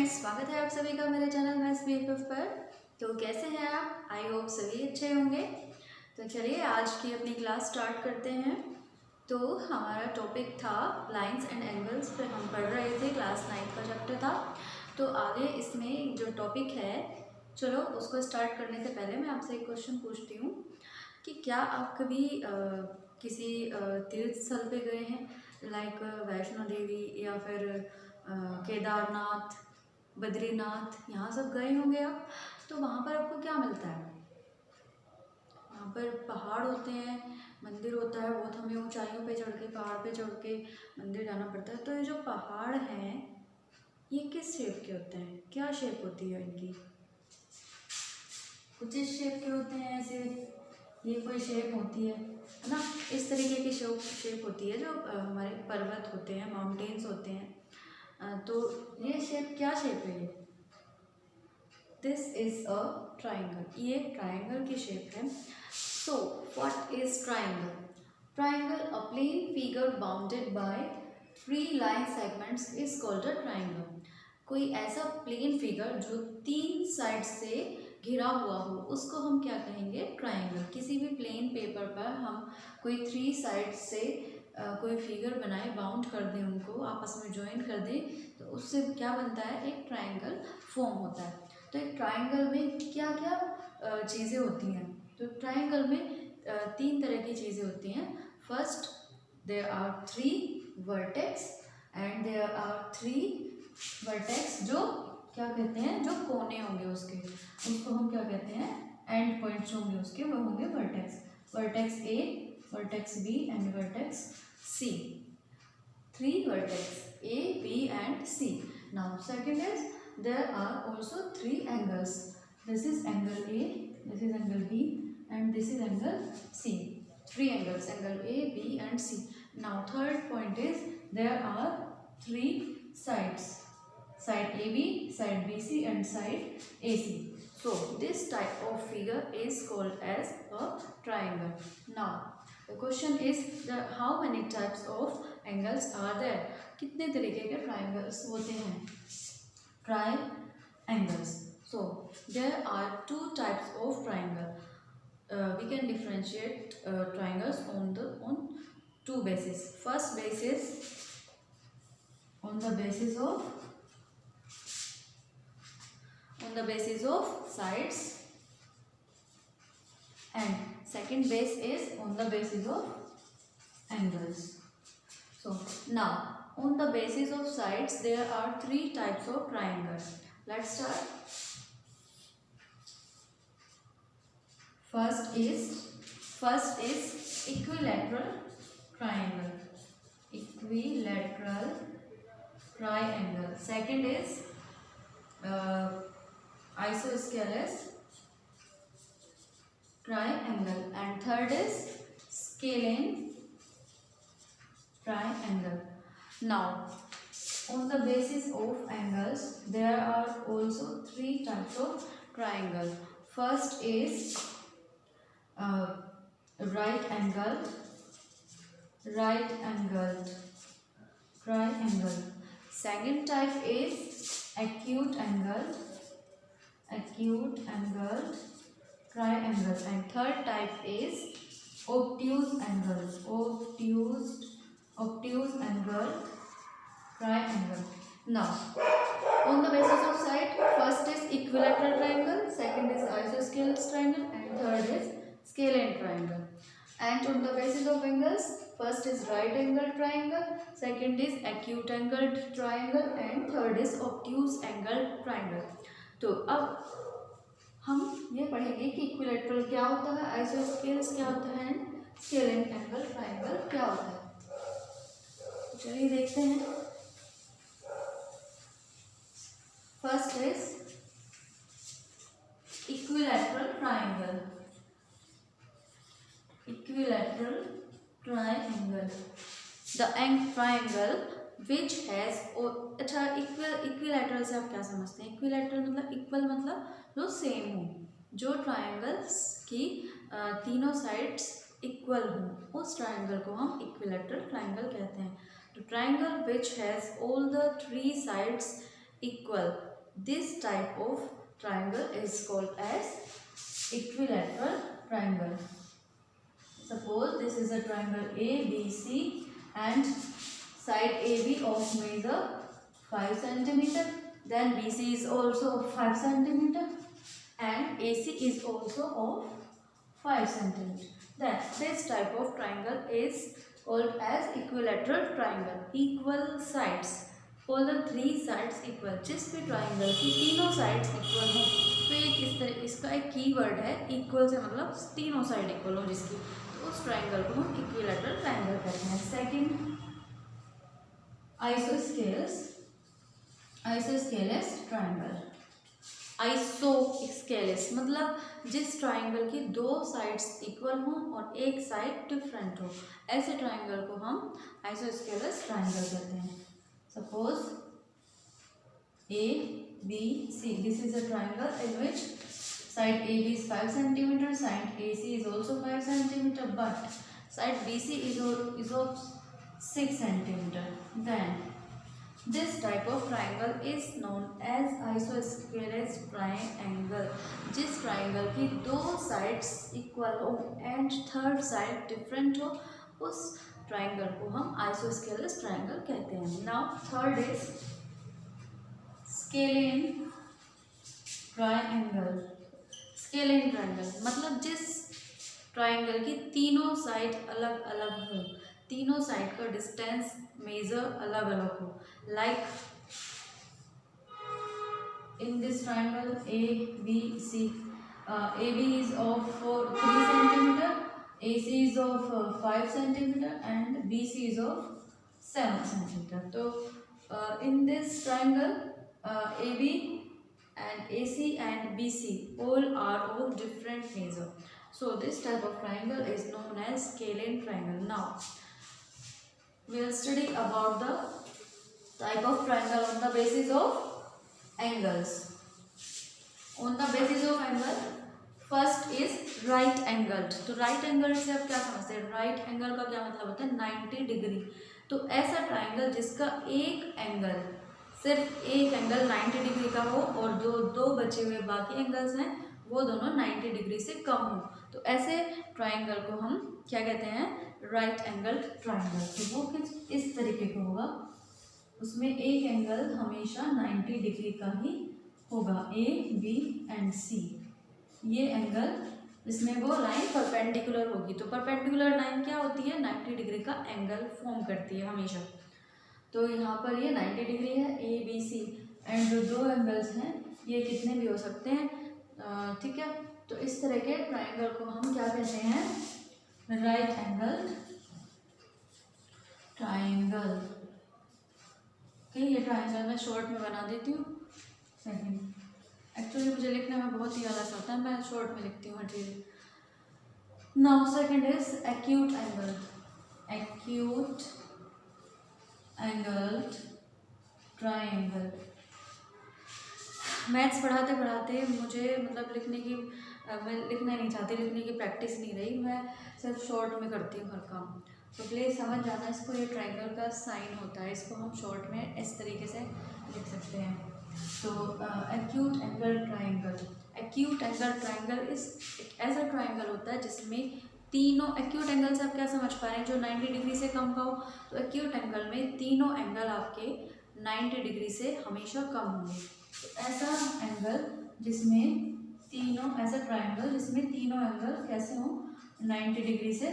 Friends, स्वागत है आप सभी का मेरे चैनल मैथ्स BFF पर। तो कैसे हैं आप? आई होप सभी अच्छे होंगे। तो चलिए आज की अपनी क्लास स्टार्ट करते हैं। तो हमारा टॉपिक था लाइंस एंड एंगल्स पर हम पढ़ रहे थे, क्लास 9 का चैप्टर था। तो आगे इसमें जो टॉपिक है, चलो उसको स्टार्ट करने से पहले मैं आपसे एक क्वेश्चन पूछती हूँ कि क्या आप कभी किसी तीर्थ स्थल पे गए हैं, लाइक वैष्णो देवी या फिर केदारनाथ, बद्रीनाथ, यहाँ सब गए होंगे आप। तो वहाँ पर आपको क्या मिलता है? वहाँ पर पहाड़ होते हैं, मंदिर होता है, बहुत हमें ऊंचाइयों पे चढ़ के, पहाड़ पे चढ़ के मंदिर जाना पड़ता है। तो ये जो पहाड़ हैं ये किस शेप के होते हैं? क्या शेप होती है इनकी? कुछ इस शेप के होते हैं, ऐसे ये कोई शेप होती है ना, इस तरीके की शेप होती है जो हमारे पर्वत होते हैं, माउंटेन्स होते हैं। तो ये शेप क्या शेप है? ये दिस इज अ ट्राइंगल। ये ट्राइंगल की शेप है। So what is triangle? Triangle, a plane figure bounded by 3 line segments is called a triangle. कोई ऐसा प्लेन फिगर जो 3 साइड से घिरा हुआ हो, उसको हम क्या कहेंगे? ट्राइंगल। किसी भी प्लेन पेपर पर हम कोई 3 साइड से कोई फिगर बनाए, बाउंड कर दें, उनको आपस में ज्वाइन कर दें, तो उससे क्या बनता है? एक ट्राइंगल फॉर्म होता है। तो एक ट्राइंगल में क्या क्या चीज़ें होती हैं? तो ट्राइंगल में 3 तरह की चीज़ें होती हैं। First, there are 3 vertex and there are 3 vertex जो क्या कहते हैं, जो कोने होंगे उसके, उसको हम क्या कहते हैं? एंड पॉइंट्स होंगे उसके, वो होंगे vertex. Vertex A, vertex B and vertex C. 3 vertex A, B and C. Now second is there are also 3 angles. This is angle A, this is angle B and this is angle C. 3 angles, angle A, B and C. Now third point is there are 3 sides. Side AB, side BC and side AC. So this type of figure is called as a triangle. Now the question is that how many types of angles are there? कितने तरीके के triangles होते हैं? Triangles. So there are 2 types of triangle. We can differentiate triangles on 2 bases. First basis on the basis of sides, and second base is on the basis of angles. So now on the basis of sides there are 3 types of triangles. Let's start. First is equilateral triangle. Equilateral triangle. Second is isosceles triangle and third is scalene triangle. Now on the basis of angles there are also 3 types of triangle. First is right angle triangle. Second type is acute angle triangle and third type is obtuse angle triangle. Now on the basis of side, first is equilateral triangle, second is isosceles triangle and third is scalene triangle. And on the basis of angles, first is right angle triangle, second is acute angle triangle and third is obtuse angle triangle. तो अब हम ये पढ़ेंगे कि equilateral क्या होता है, isosceles क्या होता है एंड स्केलेन एंगल ट्राइंगल क्या होता है। चलिए देखते हैं। First is equilateral triangle. The triangle which has, अच्छा इक्विलैटरल से आप क्या समझते हैं? इक्विलैटरल मतलब इक्वल, मतलब जो सेम हो, जो ट्राइंगल्स की तीनों साइड्स इक्वल हो, उस ट्राइंगल को हम इक्विलैटरल ट्राइंगल कहते हैं। तो triangle which has all the 3 sides equal This type of triangle is called as equilateral triangle. Suppose this is a triangle ABC and side AB of measure 5 cm, then BC is also of 5 cm and AC is also of 5 cm. Then this type of triangle is called as equilateral triangle. Equal sides, all the 3 sides equal. जिस भी triangle की तीनों sides equal हो, तो एक इस तरह इसका एक कीवर्ड है इक्वल से मतलब तीनों साइड इक्वल हो जिसकी, तो उस ट्राइंगल को हम इक्विलैटरल ट्राइंगल कहते हैं. Second, isosceles triangle. आइसोस्केलस मतलब जिस ट्राइंगल की 2 साइड्स इक्वल हो और एक साइड डिफरेंट हो, ऐसे ट्राइंगल को हम आइसोस्केलस ट्राइंगल कहते हैं. Suppose ABC, this is a triangle in which side AB is 5 cm, side AC is also 5 cm, but side BC is of 6 cm. Then this type of triangle is known as isosceles triangle. जिस triangle की 2 sides equal हो and third side different हो, उस triangle को हम isosceles triangle कहते हैं. Now third is scalene triangle. Scalene triangle मतलब जिस ट्राइंगल की तीनों साइड अलग अलग हो, तीनों साइड का डिस्टेंस मेजर अलग अलग हो. Like in this triangle ABC, AB is of 3 cm, AC is of 5 cm and BC is of 7 cm. So in this triangle AB and AC and BC all are of different measure. So this type of triangle is known as scalene triangle. Now we will study about the type of triangle on the basis of angles. On the basis of angle, first is right angled. तो right angled से आप क्या समझते हैं? right angle का क्या मतलब होता है? 90 डिग्री. तो ऐसा ट्राइंगल जिसका एक एंगल, सिर्फ एक एंगल 90 डिग्री का हो और दो बचे हुए बाकी एंगल्स हैं वो दोनों 90 डिग्री से कम हो, तो ऐसे ट्राइंगल को हम क्या कहते हैं? Right angled triangle. तो वो कुछ इस तरीके का होगा, उसमें एक एंगल हमेशा 90 डिग्री का ही होगा, A, B एंड C. ये एंगल इसमें वो लाइन परपेंडिकुलर होगी. तो परपेंडिकुलर लाइन क्या होती है? 90 डिग्री का एंगल फॉर्म करती है हमेशा. तो यहाँ पर ये 90 डिग्री है ABC एंड जो 2 एंगल्स हैं ये कितने भी हो सकते हैं. ठीक है, तो इस तरह के ट्राइंगल को हम क्या कहते हैं? Right angled triangle. ये ट्राइंगल मैं शॉर्ट में बना देती हूँ. सेकंड, एक्चुअली मुझे लिखने में बहुत ही आलस आता है, मैं शॉर्ट में लिखती हूँ हर चीज़. Now second is acute angle. Acute angled triangle. Maths पढ़ाते पढ़ाते मुझे मतलब मैं लिखना नहीं चाहती, लिखने की प्रैक्टिस नहीं रही, मैं सिर्फ शॉर्ट में करती हूँ हर काम. तो प्लीज़ समझ जाना इसको. ये ट्राइंगल का साइन होता है, इसको हम शॉर्ट में इस तरीके से लिख सकते हैं. तो acute angle triangle. Acute angle triangle is ऐसा ट्राइंगल होता है जिसमें तीनों एक्यूट एंगल से आप क्या समझ पा रहे हैं? जो 90 डिग्री से कम का हो. तो एक्यूट एंगल में तीनों एंगल आपके 90 डिग्री से हमेशा कम होंगे. तो ऐसा एंगल जिसमें तीनों, ऐसा ट्राइंगल जिसमें तीनों एंगल कैसे हो? 90 डिग्री से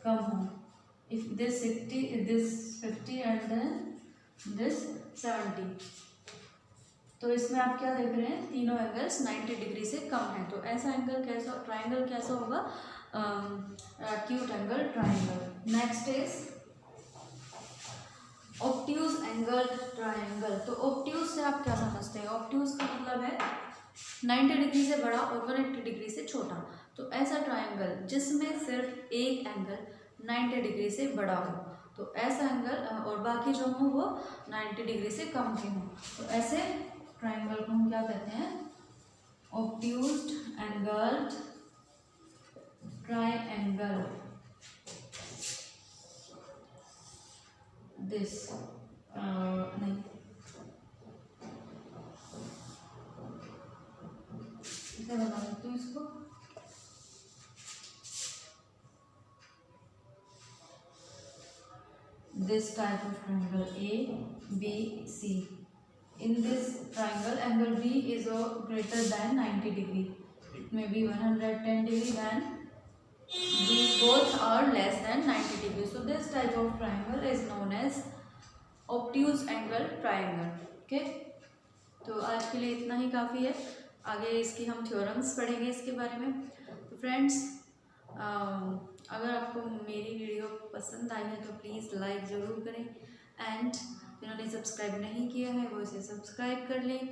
कम हो. If this 50 and then this 70. तो इसमें आप क्या देख रहे हैं? तीनों एंगल्स 90 डिग्री से कम है. तो ऐसा एंगल कैसा ट्राइंगल कैसा होगा? Acute angle triangle. Next is obtuse angle triangle. तो ऑब्ट्यूज से आप क्या समझते हैं? ऑब्ट्यूज का मतलब है 90 डिग्री से बड़ा और 180 डिग्री से छोटा. तो ऐसा ट्राइंगल जिसमें सिर्फ एक एंगल 90 डिग्री से बड़ा हो, तो ऐसा एंगल और बाकी जो हो वो 90 डिग्री से कम के हो, तो ऐसे ट्राइंगल को हम क्या कहते हैं? ऑब्ट्यूज्ड एंगल्ड ट्राइंगल. दिस नहीं, से बना सकती हूँ इसको। This type of triangle A, B, C. In this triangle, angle B is greater than 90 degree. It may be 110 degree, and these both are less than 90 degree. So this type of triangle is known as obtuse angle triangle. Okay. तो आज के लिए इतना ही काफ़ी है, आगे इसकी हम थ्योरम्स पढ़ेंगे इसके बारे में। तो फ्रेंड्स, अगर आपको मेरी वीडियो पसंद आई है तो प्लीज़ लाइक ज़रूर करें, एंड जिन्होंने सब्सक्राइब नहीं किया है वो इसे सब्सक्राइब कर लें।